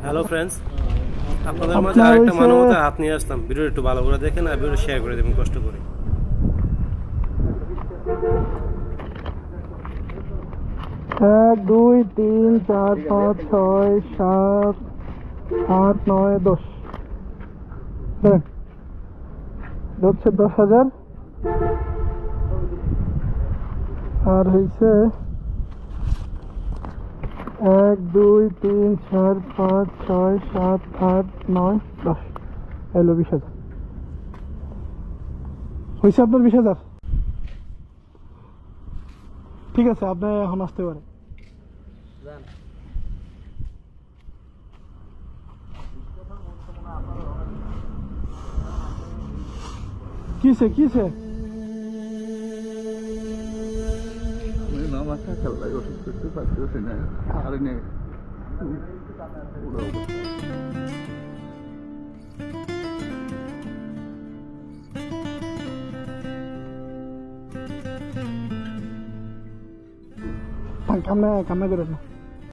Hello friends, আপনাদের মাঝে আরেকটা মানবতার হাত নিয়ে আসলাম। ভিডিও একটু ভালো করে দেখেন আর ভিডিও শেয়ার করে দেবেন কষ্ট করে। 1 2 3 4 5 6 7 8 9 10 হচ্ছে 10,000 আর হয়েছে 1 2 3 4 5 6 7 8 9 10 এলো 20,000 হয়েছে আপনার 20,000। ঠিক আছে, আপনি এখন আসতে পারেন। কিসে কিসে মাথা খেলা ওষুধ করতে পারতেছি না আর নেই কামনা কামনা করেন না।